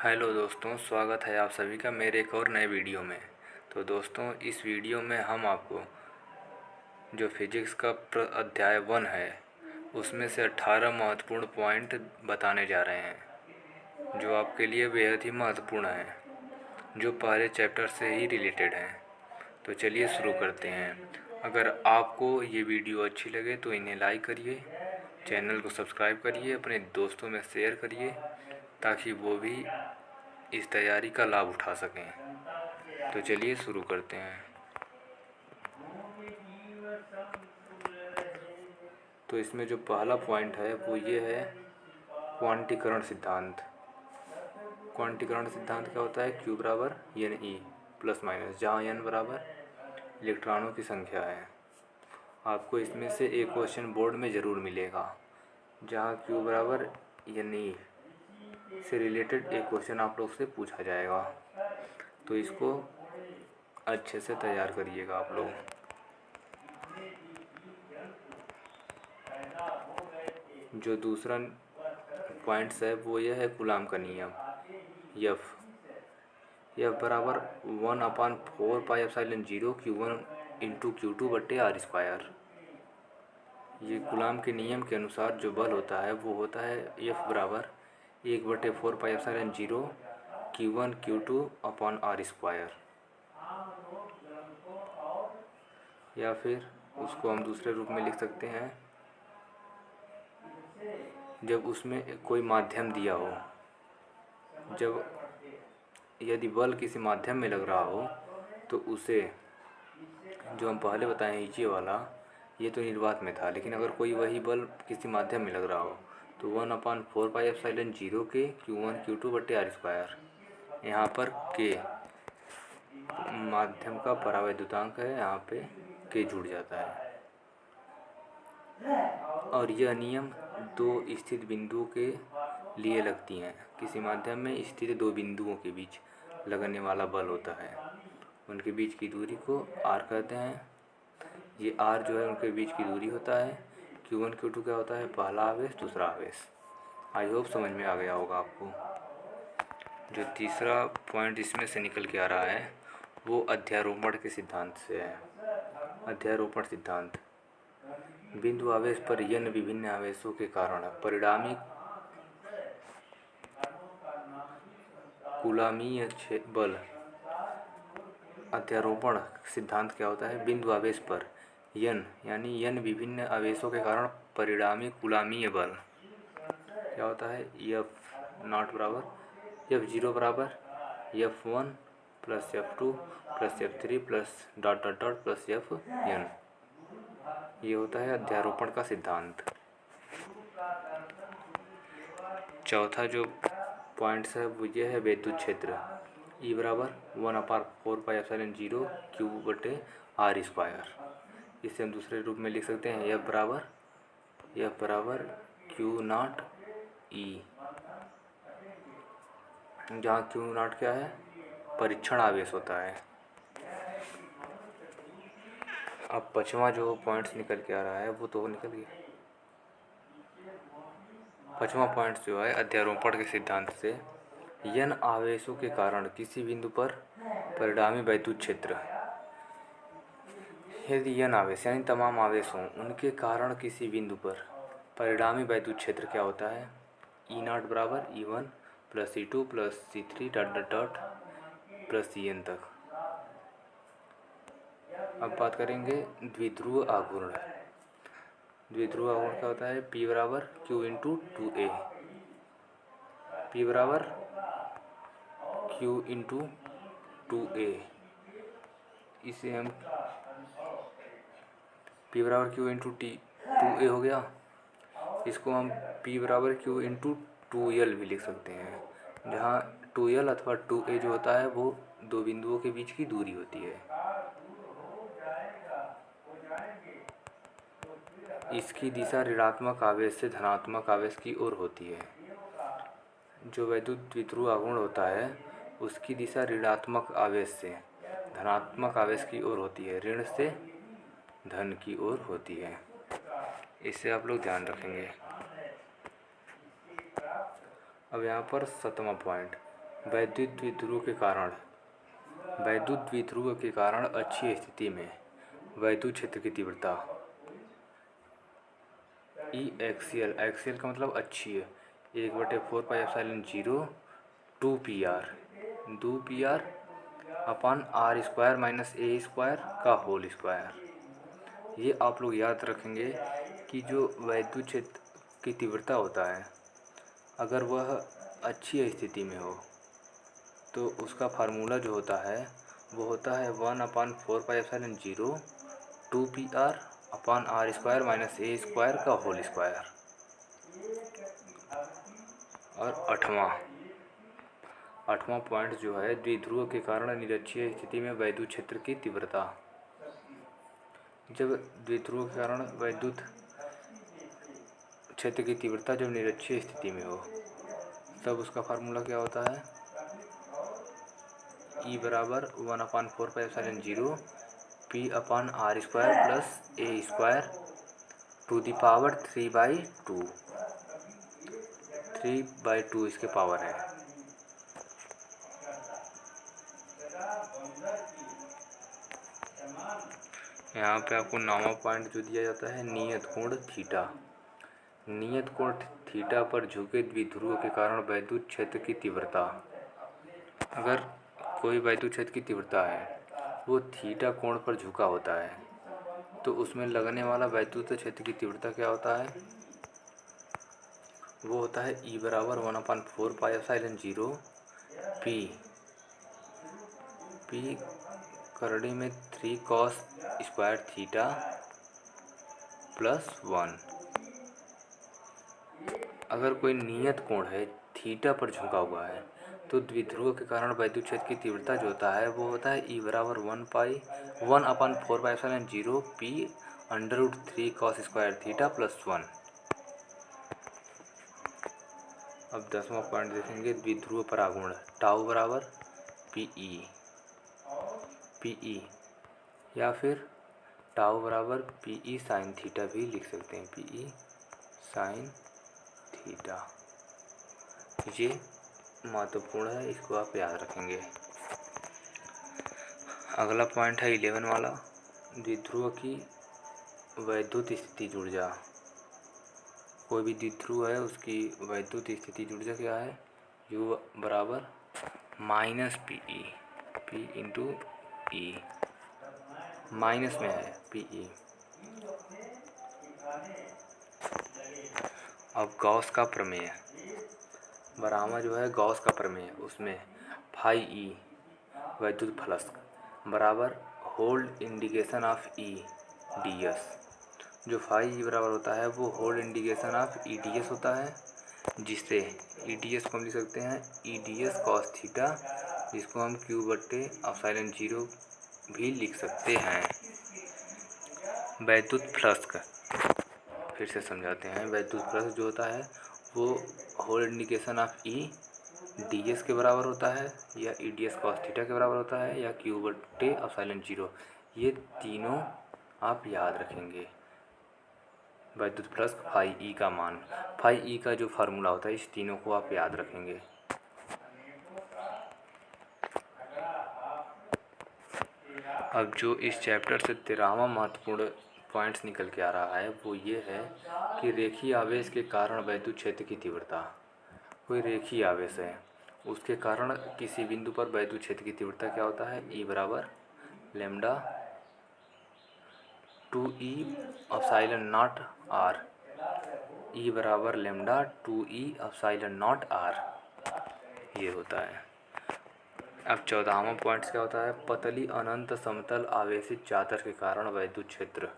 Hello दोस्तों, स्वागत है आप सभी का मेरे एक और नए वीडियो में। तो दोस्तों, इस वीडियो में हम आपको जो फिजिक्स का अध्याय 1 है उसमें से 18 महत्वपूर्ण पॉइंट बताने जा रहे हैं जो आपके लिए बेहद ही महत्वपूर्ण हैं, जो पहले चैप्टर से ही रिलेटेड हैं। तो चलिए शुरू करते हैं। अगर आपको ये वीडियो अच्छी लगे तो इन्हें लाइक करिए, चैनल को सब्सक्राइब करिए, अपने दोस्तों में शेयर करिए ताकि वो भी इस तैयारी का लाभ उठा सकें। तो चलिए शुरू करते हैं। तो इसमें जो पहला पॉइंट है वो ये है क्वांटीकरण सिद्धांत। क्वांटीकरण सिद्धांत क्या होता है? Q बराबर एन ई प्लस माइनस, जहाँ n बराबर इलेक्ट्रॉनों की संख्या है। आपको इसमें से एक क्वेश्चन बोर्ड में ज़रूर मिलेगा जहाँ Q बराबर एन ई से रिलेटेड एक क्वेश्चन आप लोग से पूछा जाएगा। तो इसको अच्छे से तैयार करिएगा आप लोग। जो दूसरा पॉइंट्स है वो ये है कूलाम का नियम। एफ बराबर 1/4πε0 Q1 इंटू Q2 बट्टे आर स्क्वायर। ये कूलाम के नियम के अनुसार जो बल होता है वो होता है एफ बराबर 1/4πε0 Q1 Q2 upon are square. या फिर उसको हम दूसरे रूप में लिख सकते हैं, जब उसमें कोई माध्यम दिया हो, जब यदि बल किसी माध्यम में लग रहा हो तो उसे, जो हम पहले बताएं ये वाला, ये तो निर्वात में था, लेकिन अगर कोई वही बल किसी माध्यम में लग रहा हो तो 1/4πε0 के Q1 Q2 बट्टे आर स्क्वायर। यहाँ पर के माध्यम का परावैद्युतांक है, यहाँ पे के जुड़ जाता है। और यह नियम दो स्थित बिंदुओं के लिए लगती हैं। किसी माध्यम में स्थित दो बिंदुओं के बीच लगने वाला बल होता है, उनके बीच की दूरी को r कहते हैं। ये r जो है उनके बीच की दूरी होता है। Q1 Q2 क्या होता है? पहला आवेश, दूसरा आवेश। आई होप समझ में आ गया होगा आपको। जो तीसरा पॉइंट इसमें से निकल के आ रहा है वो अध्यारोपण के सिद्धांत से है। अध्यारोपण सिद्धांत: बिंदु आवेश पर n विभिन्न आवेशों के कारण परिणामी कूलामीय बल। अध्यारोपण सिद्धांत क्या होता है? बिंदु आवेश पर n यानी n विभिन्न आवेशों के कारण परिणामी कूलामीय बल क्या होता है? F0 बराबर F0 बराबर F1 plus F2 plus F3 plus dot dot dot plus Fn। ये होता है अध्यारोपण का सिद्धांत। चौथा जो पॉइंट्स है वो ये है विद्युत क्षेत्र। E बराबर 1/4πε0 Q बटे आर स्क्वायर। इसे हम दूसरे रूप में लिख सकते हैं F बराबर Q0 E, जहाँ Q0 क्या है? परीक्षण आवेश होता है। अब पाँचवा जो पॉइंट्स निकल के आ रहा है वो तो निकल गया। पाँचवा पॉइंट जो है अध्यारोपण के सिद्धांत से, n आवेशों के कारण किसी बिंदु पर परिणामी विद्युत क्षेत्र। यदि n आवेश यानी तमाम आवेश हों, उनके कारण किसी बिंदु पर परिणामी विद्युत क्षेत्र क्या होता है? E0 बराबर E1 plus E2 plus C3 dot dot dot plus Cn तक। अब बात करेंगे द्विध्रुव आघूर्ण। द्विध्रुव आघूर्ण क्या होता है? P बराबर Q इंटू 2A। P बराबर Q इंटू 2A। इसे हम P बराबर Q इंटू 2A हो गया। इसको हम P बराबर Q इंटू 2L भी लिख सकते हैं, जहाँ 2L अथवा 2A जो होता है वो दो बिंदुओं के बीच की दूरी होती है। इसकी दिशा ऋणात्मक आवेश से धनात्मक आवेश की ओर होती है। जो वैद्युत द्विध्रुव आघूर्ण होता है उसकी दिशा ऋणात्मक आवेश से धनात्मक आवेश की ओर होती है, ऋण से धन की ओर होती है। इसे आप लोग ध्यान रखेंगे। अब यहाँ पर 7वां पॉइंट वैद्युत द्विध्रुव के कारण अक्षीय स्थिति में वैद्युत क्षेत्र की तीव्रता ई एक्सियल का मतलब अक्षीय 1/4πε0 2 pr अपान r² माइनस a² का होल स्क्वायर। ये आप लोग याद रखेंगे कि जो वैद्युत क्षेत्र की तीव्रता होता है अगर वह अक्षीय स्थिति में हो तो उसका फार्मूला जो होता है वो होता है 1/4πε0 2pr अपान r² माइनस a² का होल स्क्वायर। और आठवां पॉइंट जो है द्विध्रुव के कारण निरक्षीय स्थिति में वैद्युत क्षेत्र की तीव्रता। जब द्विध्रुव के कारण वैद्युत क्षेत्र की तीव्रता जब निरक्षीय स्थिति में हो तब उसका फार्मूला क्या होता है E बराबर 1/4πε0 p/r² plus a² to the power 3/2 इसके पावर है। यहाँ पे आपको 9वां पॉइंट जो दिया जाता है नियत कोण थीटा। नियत कोण थीटा पर झुके द्विध्रुव के कारण वैद्युत क्षेत्र की तीव्रता। अगर कोई वैद्युत क्षेत्र की तीव्रता है वो थीटा कोण पर झुका होता है तो उसमें लगने वाला वैद्युत क्षेत्र की तीव्रता क्या होता है वो होता है E बराबर 1/4πε0 p करड़ी में 3 cos स्क्वायर थीटा प्लस 1। अगर कोई नियत कोण है थीटा पर झुका हुआ है तो द्विध्रुव के कारण वैद्युत क्षेत्र की तीव्रता जो होता है वो होता है E बराबर 1/4πε0 p√3 cos square theta plus 1। अब 10वां पॉइंट देखेंगे द्विध्रुव परागुण टाउ बराबर पीई या फिर टाउ बराबर पीई साइन थीटा भी लिख सकते हैं पीई साइन थीटा। ये महत्वपूर्ण है, इसको आप याद रखेंगे। अगला पॉइंट है 11 वाला द्विध्रुव की वैद्युत स्थिति ऊर्जा। कोई भी द्विध्रुव है उसकी वैद्युत स्थिति ऊर्जा क्या है U बराबर minus PE P into E minus में है पीई। अब गॉस का प्रमेय बराबर जो है गॉस का प्रमेय उसमें फाई ई वैद्युत फ्लक्स बराबर hold indication of E D S. जो फाई ई बराबर होता है वो hold indication of E D S होता है जिससे ई डी एस को हम लिख सकते हैं E D S cos theta जिसको हम Q/ε0 भी लिख सकते हैं। वैद्युत फ्लक्स फिर से समझाते हैं। वैद्युत फ्लक्स जो होता है वो hold indication of E D S के बराबर होता है या E D S cos theta के बराबर होता है या Q/ε0। ये तीनों आप याद रखेंगे। वैद्युत फ्लक्स फाई ई का मान फाई ई का जो फार्मूला होता है इस तीनों को आप याद रखेंगे। अब जो इस चैप्टर से 13वां महत्वपूर्ण पॉइंट्स निकल के आ रहा है वो ये है कि रेखीय आवेश के कारण वैद्युत क्षेत्र की तीव्रता। कोई रेखीय आवेश है उसके कारण किसी बिंदु पर वैद्युत क्षेत्र की तीव्रता क्या होता है E बराबर लेमडा 2E/0 r E बराबर लेमडा 2E/0 r ये होता है। अब 14वां पॉइंट क्या होता है पतली अनंत समतल आवेशित चादर के कारण वैद्युत क्षेत्र।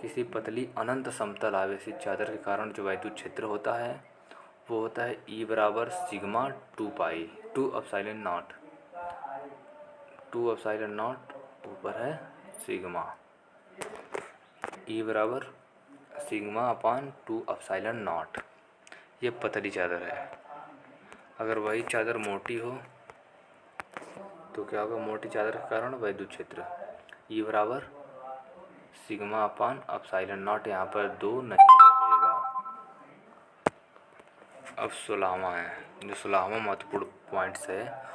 किसी पतली अनंत समतल आवेशित चादर के कारण जो वैद्युत क्षेत्र होता है वो होता है E बराबर सिग्मा 2ε0 ऊपर है सिग्मा E बराबर सिग्मा अपान 2ε0। ये पतली चादर है। अगर वही चादर मोटी हो तो क्या होगा मोटी चादर के कारण वैद्युत क्षेत्र E बराबर सिग्मा अपान ε0। यहाँ पर 2 नहीं रहेगा। अब 16वां है। जो 16वां महत्वपूर्ण पॉइंट्स है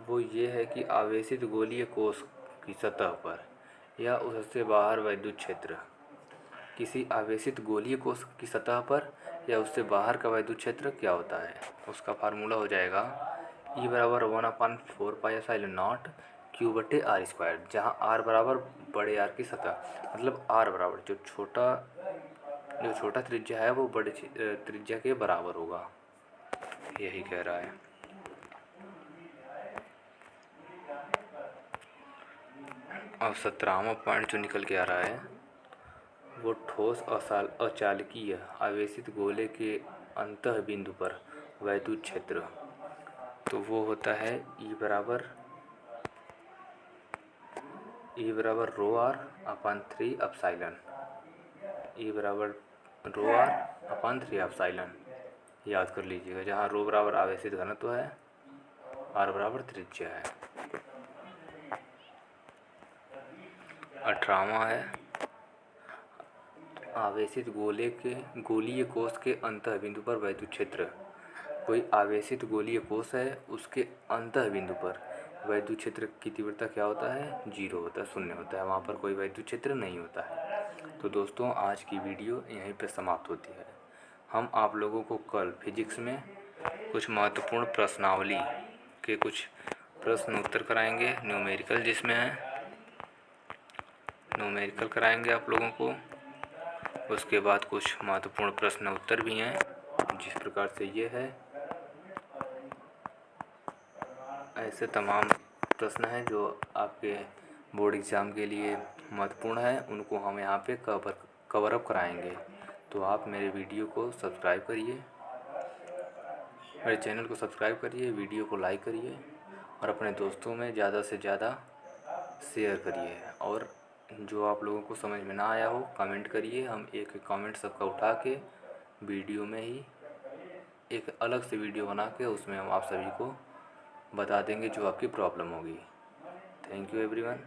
वो ये है कि आवेशित गोलीय कोश की सतह पर या उससे बाहर वैद्युत क्षेत्र। किसी आवेशित गोलीय कोश की सतह पर या उससे बाहर का वैद्युत क्षेत्र क्या होता है, उसका फार्मूला हो जाएगा E बराबर 1/4πε0 Q/r², जहाँ r बराबर बड़े R की सतह, मतलब r बराबर जो छोटा त्रिज्या है वो बड़े त्रिज्या के बराबर होगा, यही कह रहा है। अब 17वां पॉइंट जो निकल के आ रहा है वो ठोस अचालकीय आवेशित गोले के अंतः बिंदु पर वैद्युत क्षेत्र, तो वो होता है E बराबर ρr/3ε। E बराबर ρr/3ε, याद कर लीजिएगा, जहाँ रो बराबर आवेशित घनत्व है, r बराबर त्रिज्या है। 18वां है आवेशित गोलीय कोश के अंतः बिंदु पर वैद्युत क्षेत्र। कोई आवेशित गोलीय कोश है, उसके अंतः बिंदु पर वैद्युत क्षेत्र की तीव्रता क्या होता है, 0 होता है, 0 होता है, वहाँ पर कोई वैद्युत क्षेत्र नहीं होता है। तो दोस्तों आज की वीडियो यहीं पर समाप्त होती है। हम आप लोगों को कल फिजिक्स में कुछ महत्वपूर्ण प्रश्नावली के कुछ प्रश्न उत्तर कराएंगे, न्यूमेरिकल जिसमें है, न्यूमेरिकल कराएंगे आप लोगों को। उसके बाद कुछ महत्वपूर्ण प्रश्न उत्तर भी हैं, जिस प्रकार से ये है। ऐसे तमाम प्रश्न हैं जो आपके बोर्ड एग्ज़ाम के लिए महत्वपूर्ण है, उनको हम यहाँ पे कवर अप कराएंगे। तो आप मेरे वीडियो को सब्सक्राइब करिए, मेरे चैनल को सब्सक्राइब करिए, वीडियो को लाइक करिए और अपने दोस्तों में ज़्यादा से ज़्यादा शेयर करिए। और जो आप लोगों को समझ में ना आया हो कमेंट करिए, हम एक कमेंट सबका उठा के वीडियो में ही एक अलग से वीडियो बना के उसमें हम आप सभी को बता देंगे जो आपकी प्रॉब्लम होगी। Thank you everyone.